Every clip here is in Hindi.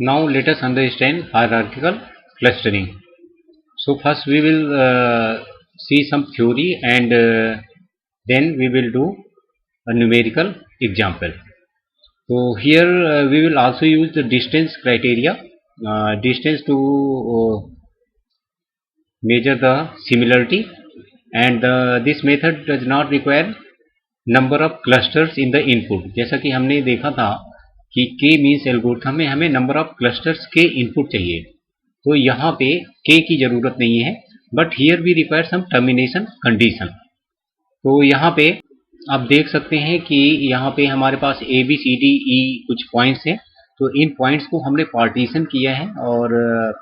Now let us understand hierarchical clustering. So first we will see some theory and then we will do a numerical example. So here we will also use the distance criteria, distance to measure the similarity, and this method does not require number of clusters in the input. जैसा कि हमने देखा था कि k मीन्स एल्गोरिथम में हमें नंबर ऑफ क्लस्टर्स के इनपुट चाहिए, तो यहाँ पे k की जरूरत नहीं है, but here we require some termination condition. तो यहाँ पे आप देख सकते हैं कि यहाँ पे हमारे पास A B C D E कुछ पॉइंट्स हैं, तो इन पॉइंट्स को हमने पार्टीशन किया है और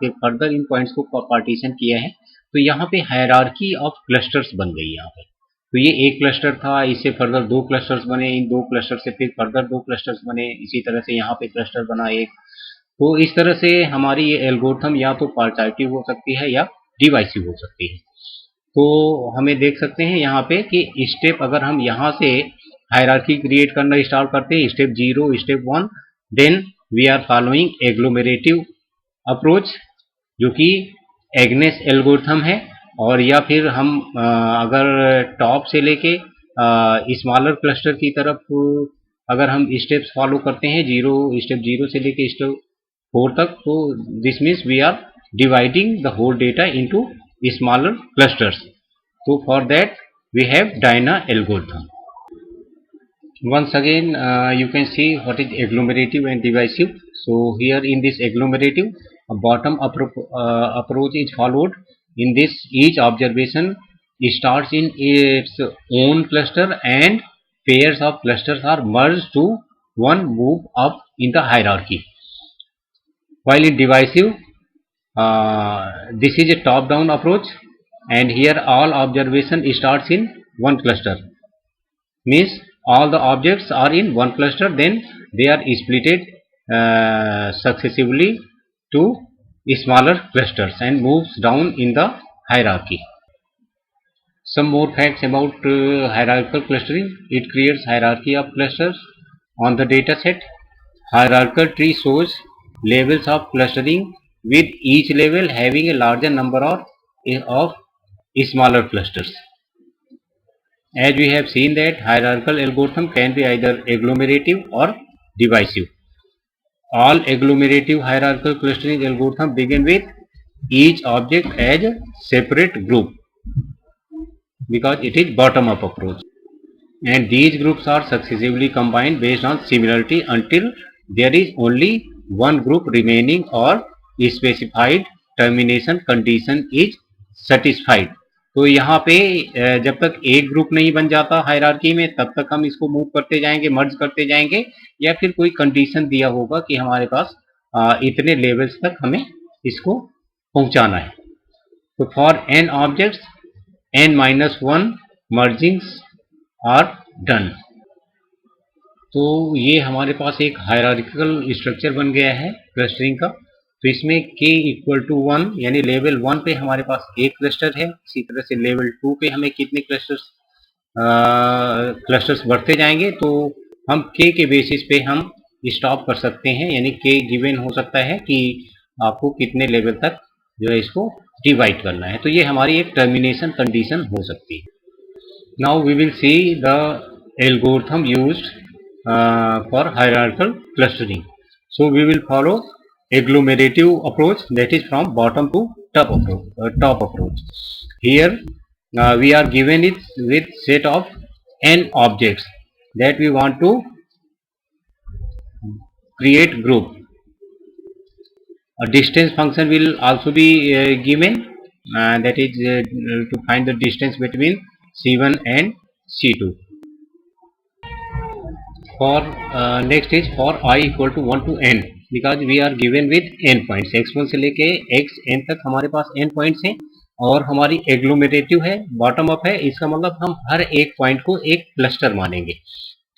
फिर फर्दर इन पॉइंट्स को पार्टीशन किया है, तो यहाँ पे हायरार्की ऑफ क्लस्टर्स बन गई यहाँ पे. तो ये एक क्लस्टर था, इससे फर्दर दो क्लस्टर्स बने, इन दो क्लस्टर से फिर फर्दर दो क्लस्टर्स बने, इसी तरह से यहाँ पे क्लस्टर बना एक. तो इस तरह से हमारी ये एल्गोरिथम या तो पार्टाइटिव हो सकती है या डिवाइसिव हो सकती है. तो हमें देख सकते हैं यहाँ पे कि स्टेप अगर हम यहाँ से हायरार्की क्रिएट करना स्टार्ट करते हैं, step 0, step 1, then we are following agglomerative approach जो कि एग्नेस एल्गोरिथम है. और या फिर हम अगर टॉप से लेके स्मॉलर क्लस्टर की तरफ अगर हम स्टेप्स फॉलो करते हैं, स्टेप 0 से लेके स्टेप 4 तक, तो this means we are dividing the whole data into smaller clusters. So for that we have Dyna algorithm. Once again you can see what is agglomerative and divisive. So here in this agglomerative a bottom approach is followed. In this each observation starts in its own cluster and pairs of clusters are merged to one move up in the hierarchy. While in divisive this is a top down approach and here all observation starts in one cluster, means all the objects are in one cluster, then they are splitted successively to smaller clusters and moves down in the hierarchy. Some more facts about hierarchical clustering. It creates hierarchy of clusters on the data set. Hierarchical tree shows levels of clustering with each level having a larger number of smaller clusters. As we have seen that hierarchical algorithm can be either agglomerative or divisive. All agglomerative hierarchical clustering algorithm begin with each object as a separate group because it is bottom up approach, and these groups are successively combined based on similarity until there is only one group remaining or specified termination condition is satisfied. तो यहाँ पे जब तक एक ग्रुप नहीं बन जाता हायरार्की में तब तक हम इसको मूव करते जाएंगे, मर्ज करते जाएंगे, या फिर कोई कंडीशन दिया होगा कि हमारे पास इतने लेवल्स तक हमें इसको पहुंचाना है. तो for n objects n-1 mergings are done. तो ये हमारे पास एक हायरार्किकल स्ट्रक्चर बन गया है क्लस्टरिंग का. तो इसमें k इक्वल टू 1 यानी लेवल 1 पे हमारे पास एक क्लस्टर है, इसी तरह से लेवल 2 पे हमें कितने क्लस्टर्स बढ़ते जाएंगे, तो हम k के बेसिस पे हम स्टॉप कर सकते हैं, यानी k गिवन हो सकता है कि आपको कितने लेवल तक जो है इसको डिवाइड करना है. तो ये हमारी एक टर्मिनेशन कंडीशन हो सकती है. Now we will see the algorithm used for hierarchical clustering. So we will follow agglomerative approach, that is from bottom to top approach. Here we are given it with set of n objects that we want to create group. A distance function will also be given, that is to find the distance between C1 and C2. For next is for I equal to 1 to n, because we are given with n points, x1 से लेके xn तक हमारे पास n पॉइंट्स हैं और हमारी एग्लोमेरेटिव है, बॉटम अप है, इसका मतलब हम हर एक पॉइंट को एक क्लस्टर मानेंगे.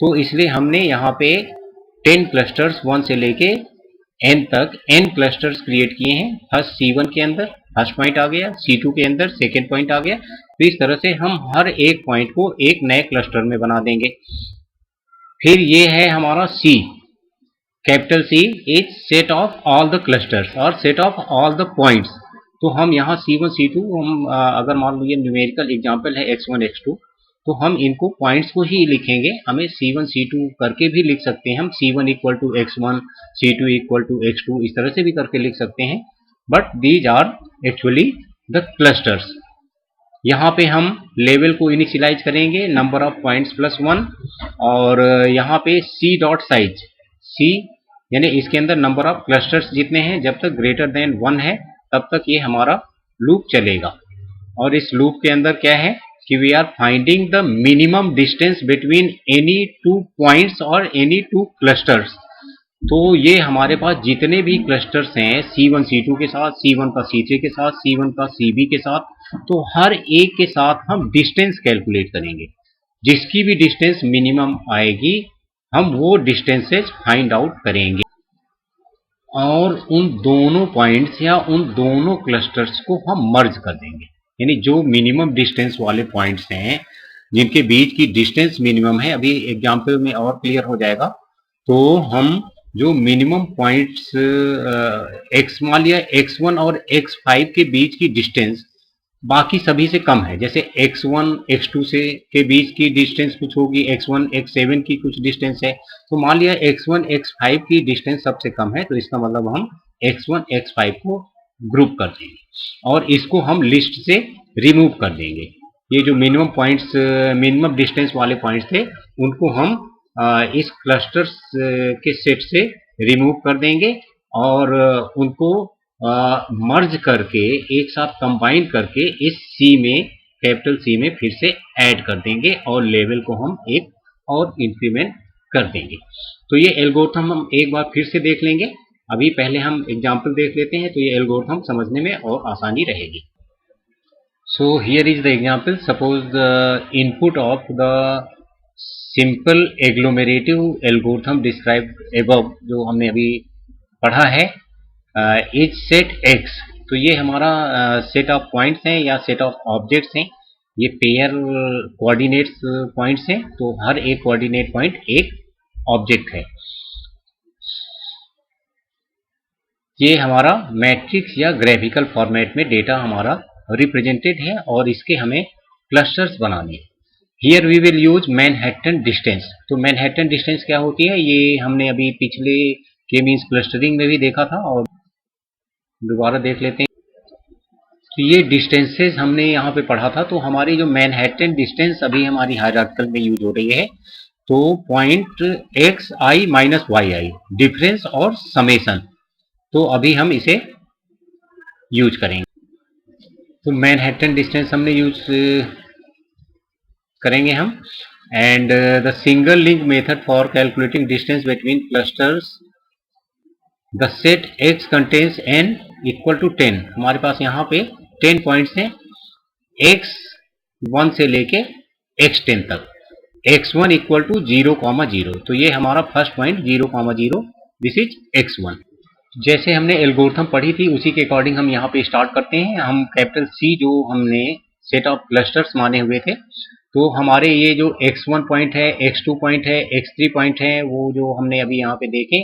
तो इसलिए हमने यहाँ पे 10 क्लस्टर्स 1 से लेके n तक n क्लस्टर्स क्रिएट किए हैं. फर्स्ट C1 के अंदर फर्स्ट पॉइंट आ गया, C2 के अंदर सेकेंड पॉइंट आ गया. तो इस तरह से हम हर एक पॉइंट को एक नए क्लस्टर में बना देंगे. फिर ये है हमारा C. Capital C is set of all the clusters और set of all the points. तो हम यहाँ C1 C2 हम अगर मान लीजिए न्यूमेरिकल एग्जांपल है x1 x2, तो हम इनको पॉइंट्स को ही लिखेंगे। हमें C1 C2 करके भी लिख सकते हैं हम, C1 equal to x1, C2 equal to x2, इस तरह से भी करके लिख सकते हैं। But these are actually the clusters. यहाँ पे हम लेवल को इनिशियलाइज करेंगे नंबर ऑफ पॉइंट्स प्लस 1, और यहाँ पे C डॉट साइज, C यानी इसके अंदर नंबर ऑफ क्लस्टर्स जितने हैं जब तक ग्रेटर देन 1 है तब तक ये हमारा लूप चलेगा। और इस लूप के अंदर क्या है कि we are finding the minimum distance between any two points और एनी टू क्लस्टर्स। तो ये हमारे पास जितने भी क्लस्टर्स हैं C1 C2 के साथ, C1 का C3 के साथ, C1 का CB के साथ, तो हर एक के साथ हम डिस्टेंस कैलकुलेट करेंगे। जिसकी भी डिस्टेंस मिनिमम आएगी हम वो डिस्टेंसेस फाइंड आउट करेंगे और उन दोनों पॉइंट्स या उन दोनों क्लस्टर्स को हम मर्ज कर देंगे। यानी जो मिनिमम डिस्टेंस वाले पॉइंट्स हैं जिनके बीच की डिस्टेंस मिनिमम है, अभी एग्जाम्पल में और क्लियर हो जाएगा। तो हम जो मिनिमम पॉइंट्स मान लिया x1 और x5 के बीच की डिस्टेंस बाकी सभी से कम है, जैसे x1 x2 से के बीच की डिस्टेंस कुछ होगी, x1 x7 की कुछ डिस्टेंस है, तो मान लिया x1 x5 की डिस्टेंस सबसे कम है, तो इसका मतलब हम x1 x5 को ग्रुप कर देंगे और इसको हम लिस्ट से रिमूव कर देंगे। ये जो मिनिमम पॉइंट्स मिनिमम डिस्टेंस वाले पॉइंट्स थे उनको हम इस क्लस्टर्स के सेट से रिमूव कर देंगे और उनको मर्ज करके एक साथ कंबाइन करके इस C में, कैपिटल C में फिर से ऐड कर देंगे और लेवल को हम एक और इंक्रीमेंट कर देंगे। तो ये एल्गोरिथम हम एक बार फिर से देख लेंगे। अभी पहले हम एग्जांपल देख लेते हैं तो ये एल्गोरिथम समझने में और आसानी रहेगी। So here is the example. Suppose the input of the simple agglomerative algorithm describe above, जो हमने अभी पढ़ा है, इज सेट x। तो ये हमारा सेट ऑफ पॉइंट्स हैं या सेट ऑफ ऑब्जेक्ट्स हैं। ये पेयर कोऑर्डिनेट्स पॉइंट्स हैं, तो हर एक कोऑर्डिनेट पॉइंट एक ऑब्जेक्ट है। ये हमारा मैट्रिक्स या ग्राफिकल फॉर्मेट में डेटा हमारा रिप्रेजेंटेड है और इसके हमें क्लस्टर्स बनाने हैं। Here we will use Manhattan distance. तो मैनहट्टन डिस्टेंस क्या होती है ये हमने अभी पिछले के मींस क्लस्टरिंग में भी देखा था और दोबारा देख लेते हैं। तो ये डिस्टेंसेस हमने यहाँ पे पढ़ा था। तो हमारी जो मैनहट्टन डिस्टेंस अभी हमारी हायरार्किकल में यूज हो रही है, तो point xi minus yi difference और समेशन, तो अभी हम इसे यूज करेंगे। तो मैनहट्टन डिस्टेंस हमने यूज करेंगे हम। And the single link method for calculating distance between clusters, the set x contains n equal to 10। हमारे पास यहाँ पे 10 पॉइंट्स हैं x1 से लेके x10 तक। x1 इक्वल टू 0,0, तो ये हमारा first point 0,0, this is x1। जैसे हमने एल्गोरिथम पढ़ी थी उसी के अकॉर्डिंग हम यहाँ पे स्टार्ट करते हैं। हम कैपिटल C जो हमने सेट ऑफ क्लस्टर्स माने हुए थे, तो हमारे ये जो x1 पॉइंट है, x2 पॉइंट है, x3 पॉइंट है, वो जो हमने अभी यहाँ पे देखे,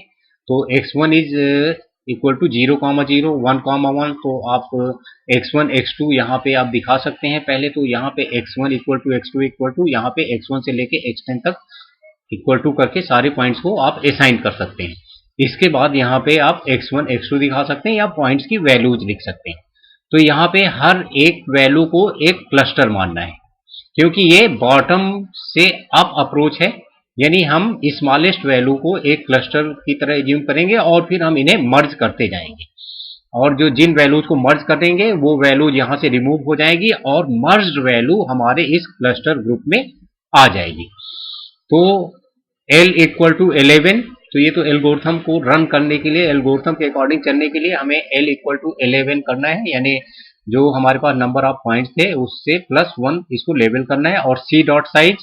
तो x1 इज इक्वल टू 0,0, 1,1, तो आप x1 x2 यहाँ पे आप दिखा सकते हैं। पहले तो यहाँ पे x1 equal to x2 equal to, यहाँ पे x1 से लेके x10 तक इक्वल टू करके सारे पॉइंट्स को आप असाइन कर सकते हैं। इसके बाद यहाँ पे आप x1 x2 दिखा सकते हैं या पॉइंट्स की वैल्यूज लिख सकते हैं। तो यहाँ पे हर एक वैल्यू को एक क्लस्टर मानना है, क्योंकि ये बॉटम से अप अप्रोच है, यानी हम स्मॉलेस्ट वैल्यू को एक क्लस्टर की तरह एज्यूम करेंगे और फिर हम इन्हें मर्ज करते जाएंगे और जो जिन वैल्यूज को मर्ज कर देंगे वो वैल्यूज यहाँ से रिमूव हो जाएगी और मर्ज्ड वैल्यू हमारे इस क्लस्टर ग्रुप में आ जाएगी। तो L इक्वल टू 11, तो ये तो एल्गोरिथम को रन करने के लिए, एल्गोरिथम के अकॉर्डिंग चलने के लिए हमें L इक्वल टू 11 करना है, यानी जो हमारे पास नंबर ऑफ पॉइंट्स थे उससे +1 इसको लेवल करना है। और C डॉट साइज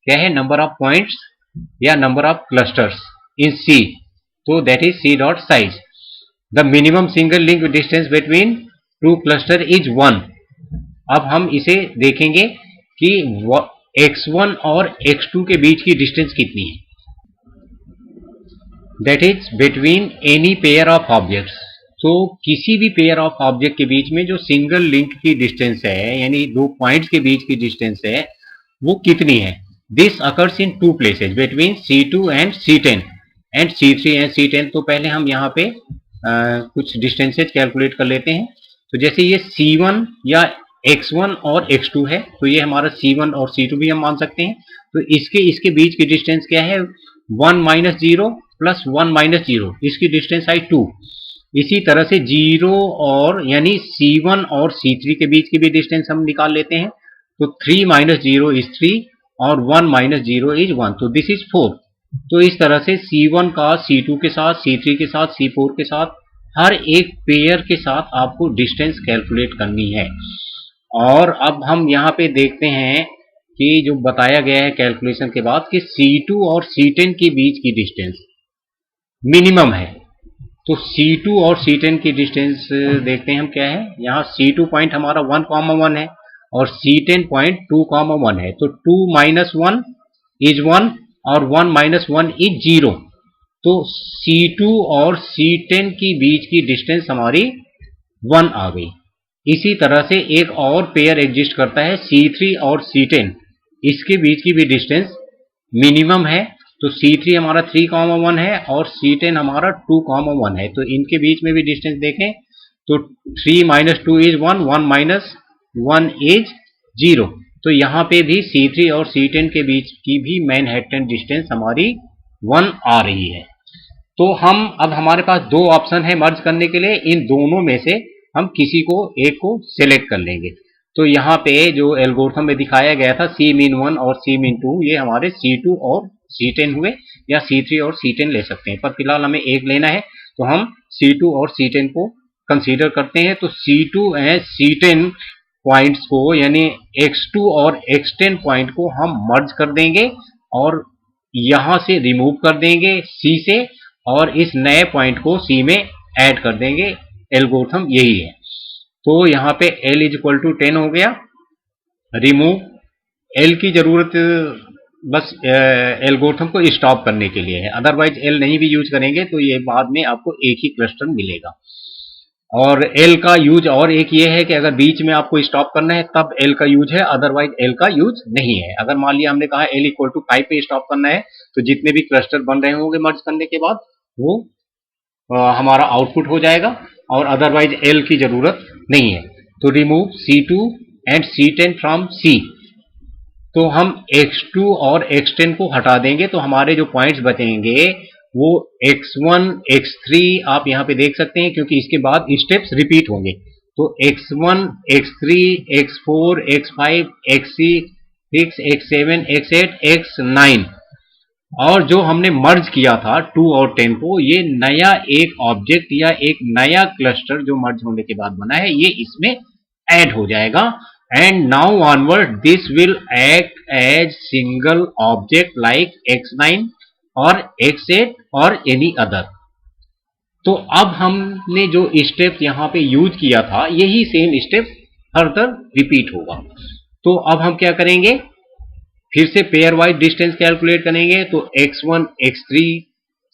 क्या है, नंबर ऑफ पॉइंट्स या number of clusters in C, तो that is C dot size. The minimum single link distance between two cluster is 1। अब हम इसे देखेंगे कि x1 और x2 के बीच की डिस्टेंस कितनी है। That is between any pair of objects. तो किसी भी पेयर ऑफ ऑब्जेक्ट के बीच में जो सिंगल लिंक की डिस्टेंस है, यानी दो पॉइंट्स के बीच की डिस्टेंस है, वो कितनी है। This occurs in two places between C2 and C10 and C3 and C10। तो पहले हम यहाँ पे कुछ डिस्टेंसेज कैलकुलेट कर लेते हैं। तो जैसे ये C1 या X1 और X2 है, तो ये हमारा C1 और C2 भी हम मान सकते हैं। तो इसके बीच की डिस्टेंस क्या है, 1 माइनस 0 प्लस 1 माइनस 0, इसकी डिस्टेंस आई 2। इसी तरह से 0 और यानी C1 और C3 के बीच की भी डिस्टेंस हम निकाल लेते हैं। तो 3 माइनस 0 इज 3 और 1 माइनस 0 इज 1, तो दिस इज 4। तो इस तरह से C1 का C2 के साथ, C3 के साथ, C4 के साथ, हर एक पेयर के साथ आपको डिस्टेंस कैलकुलेट करनी है। और अब हम यहाँ पे देखते हैं कि जो बताया गया है कैलकुलेशन के बाद कि C2 और C10 के बीच की डिस्टेंस मिनिमम है। तो C2 और C10 की डिस्टेंस देखते हैं हम क्या है। यहाँ C2 पॉइंट हमारा 1,1 है और C10 पॉइंट 2,1 है। तो 2 माइनस 1 इज 1 और 1 माइनस 1 इज 0। तो C2 और C10 की बीच की डिस्टेंस हमारी 1 आ गई। इसी तरह से एक और पेयर एग्जिस्ट करता है C3 और C10, इसके बीच की भी डिस्टेंस मिनिमम है। तो C3 हमारा 3,1 है और C10 हमारा 2,1 है। तो इनके बीच में भी डिस्टेंस देखें तो 3 माइनस 2 इज 1, 1 माइनस 1 इज 0। तो यहाँ पे भी C3 और C10 के बीच की भी मैनहट्टन डिस्टेंस हमारी 1 आ रही है। तो अब हमारे पास दो ऑप्शन है मर्ज करने के लिए, इन दोनों में से हम किसी को एक को सिलेक्ट कर लेंगे। तो यहाँ पे जो एल्गोरिथम में दिखाया गया था C min1 और C min2, ये हमारे C2 और C10 हुए, या C3 और C10 ले सकते हैं, पर फिलहाल हमें एक लेना है तो हम C2 और C10 को कंसीडर करते हैं। तो C2 एंड C10 पॉइंट्स को, यानी X2 और X10 पॉइंट को हम मर्ज कर देंगे और यहां से रिमूव कर देंगे C से, और इस नए पॉइंट को C में ऐड कर देंगे। एल्गोरिथम यही है। तो यहाँ पे L इज इक्वल टू 10 हो गया। रिमूव L की जरूरत बस एल्गोरिथम को स्टॉप करने के लिए है, अदरवाइज L नहीं भी यूज करेंगे तो ये बाद में आपको एक ही क्लस्टर मिलेगा। और L का यूज और एक ये है कि अगर बीच में आपको स्टॉप करना है तब L का यूज है, अदरवाइज L का यूज नहीं है। अगर मान लिया हमने कहा L इक्वल टू 5 पे स्टॉप करना है, तो जितने भी क्लस्टर बन रहे होंगे मर्ज करने के बाद वो हमारा आउटपुट हो जाएगा, और अदरवाइज L की जरूरत नहीं है। तो remove C2 and C10 from C। तो हम X2 और X10 को हटा देंगे, तो हमारे जो पॉइंट्स बचेंगे वो X1 X3 आप यहाँ पे देख सकते हैं, क्योंकि इसके बाद स्टेप्स रिपीट होंगे। तो X1 X3 X4 X5 X6 X7 X8 X9, और जो हमने मर्ज किया था 2 और 10 को, ये नया एक ऑब्जेक्ट या एक नया क्लस्टर जो मर्ज होने के बाद बना है, ये इसमें ऐड हो जाएगा। And now onward this will act as single object like X9 और X8 और एनी अदर। तो अब हमने जो स्टेप यहाँ पे यूज किया था, यही सेम स्टेप फर्दर रिपीट होगा। तो अब हम क्या करेंगे, फिर से पेयर वाइज डिस्टेंस कैलकुलेट करेंगे। तो X1 X3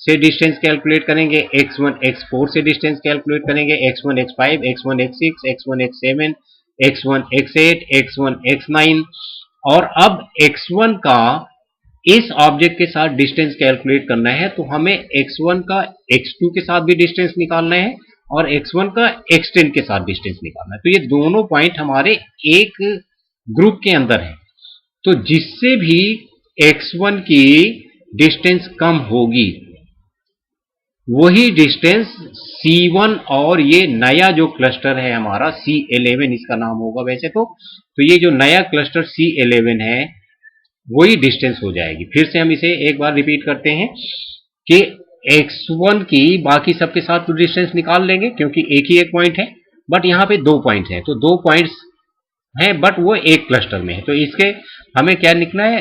से डिस्टेंस कैलकुलेट करेंगे, X1 X4 से डिस्टेंस कैलकुलेट करेंगे, X1 X5 X1 X6 X1 X7 X1 X8 X1 X9। और अब X1 का इस ऑब्जेक्ट के साथ डिस्टेंस कैलकुलेट करना है, तो हमें X1 का X2 के साथ भी डिस्टेंस निकालना है और X1 का X10 के साथ डिस्टेंस निकालना है। तो ये दोनों पॉइंट हमारे एक ग्रुप के अंदर है। तो जिससे भी X1 की डिस्टेंस कम होगी, वही डिस्टेंस C1 और ये नया जो क्लस्टर है हमारा C11 इसका नाम होगा वैसे तो ये जो नया क्लस्टर C11 है वही डिस्टेंस हो जाएगी। फिर से हम इसे एक बार रिपीट करते हैं कि X1 की बाकी सबके साथ तो डिस्टेंस निकाल लेंगे क्योंकि एक ही एक पॉइंट है, बट यहाँ पे दो पॉइंट है, तो दो पॉइंट्स है बट वो एक क्लस्टर में है। तो इसके हमें क्या लिखना है,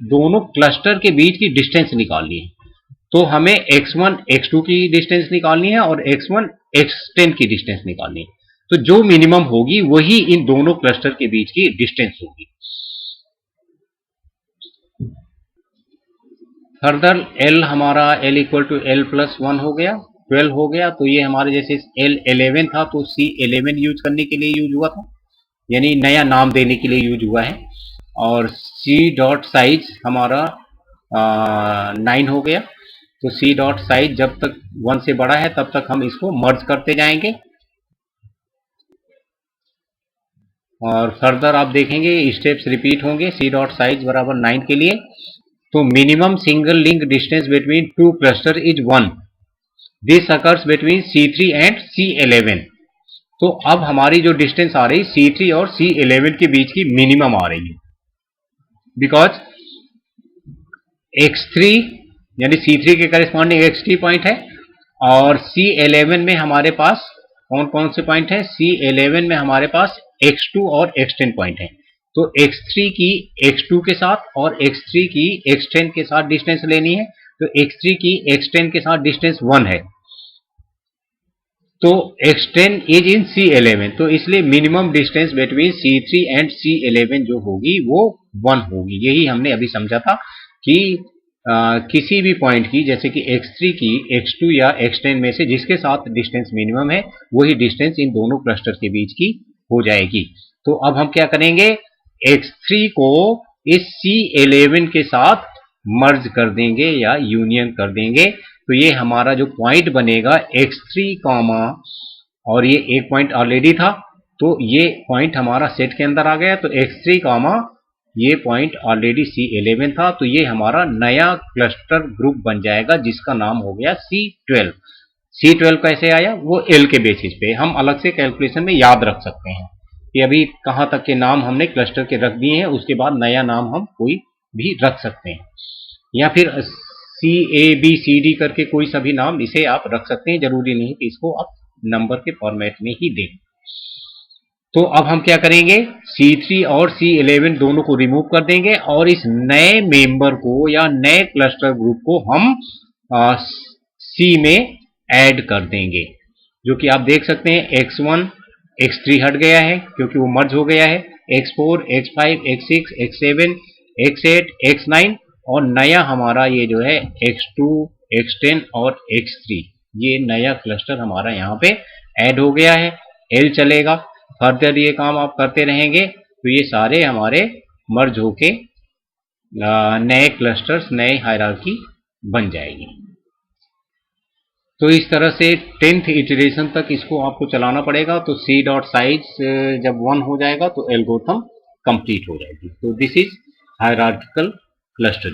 दोनों क्लस्टर के बीच की डिस्टेंस निकालनी है। तो हमें X1 X2 की डिस्टेंस निकालनी है और X1 X10 की डिस्टेंस निकालनी है। तो जो मिनिमम होगी वही इन दोनों क्लस्टर के बीच की डिस्टेंस होगी। फर्दर एल हमारा L equal to L plus one हो गया, 12 हो गया। तो ये हमारे जैसे एल 11 था तो सी 11 यूज करने के लिए यूज हुआ था, यानी नया नाम देने के लिए यूज हुआ है। और सी डॉट साइज हमारा 9 हो गया। तो सी डॉट साइज जब तक 1 से बड़ा है तब तक हम इसको मर्ज करते जाएंगे। और फर्दर आप देखेंगे स्टेप्स रिपीट होंगे सी डॉट साइज बराबर 9 के लिए। तो minimum single link distance between two cluster is 1, this occurs between C3 and C11। तो अब हमारी जो डिस्टेंस आ रही C3 और C11 के बीच की मिनिमम आ रही है, बिकॉज X3 यानी C3 के करेस्पॉन्डिंग X3 पॉइंट है, और C11 में हमारे पास कौन कौन से पॉइंट है? C11 में हमारे पास X2 और X10 पॉइंट है। तो X3 की X2 के साथ और X3 की X10 के साथ डिस्टेंस लेनी है। तो X3 की X10 के साथ डिस्टेंस 1 है, तो X10 इज इन C11। तो इसलिए minimum distance between C3 and C11 जो होगी वो 1 होगी। यही हमने अभी समझा था कि किसी भी पॉइंट की, जैसे कि X3 की X2 या X10 में से जिसके साथ डिस्टेंस मिनिमम है वही डिस्टेंस इन दोनों क्लस्टर के बीच की हो जाएगी। तो अब हम क्या करेंगे, X3 को इस C11 के साथ मर्ज कर देंगे या यूनियन कर देंगे। तो ये हमारा जो पॉइंट बनेगा X3 कामा, और ये एक पॉइंट ऑलरेडी था तो ये पॉइंट हमारा सेट के अंदर आ गया। तो X3 कामा ये पॉइंट ऑलरेडी C11 था, तो ये हमारा नया क्लस्टर ग्रुप बन जाएगा जिसका नाम हो गया C12। C12 कैसे आया? वो L के बेसिस पे हम अलग से कैलकुलेशन में याद रख सकते हैं कि अभी कहां तक के नाम हमने क्लस्टर के रख दिए हैं, उसके बाद नया नाम हम कोई भी रख सकते हैं, या फिर CABCD करके कोई सा भी नाम इसे आप रख सकते हैं, जरूरी नहीं कि इसको आप नंबर के फॉर्मेट में ही दें। तो अब हम क्या करेंगे, C3 और C11 दोनों को रिमूव कर देंगे और इस नए मेंबर को या नए क्लस्टर ग्रुप को हम C में ऐड कर देंगे, जो कि आप देख सकते हैं X1 X3 हट गया है क्योंकि वो मर्ज हो गया है, X4 X5 X6 X7 X8 X9, और नया हमारा ये जो है X2 X10 और X3, ये नया क्लस्टर हमारा यहाँ पे ऐड हो गया है। L चलेगा, फर्दर ये काम आप करते रहेंगे तो ये सारे हमारे मर्ज होके नए क्लस्टर्स, नए हायरार्की बन जाएगी। तो इस तरह से 10th इटरेशन तक इसको आपको चलाना पड़ेगा। तो C डॉट साइज जब 1 हो जाएगा तो एल्गोरिथम कंप्लीट हो जाएगी। तो दिस इज हायरार्किकल क्लस्टरिंग।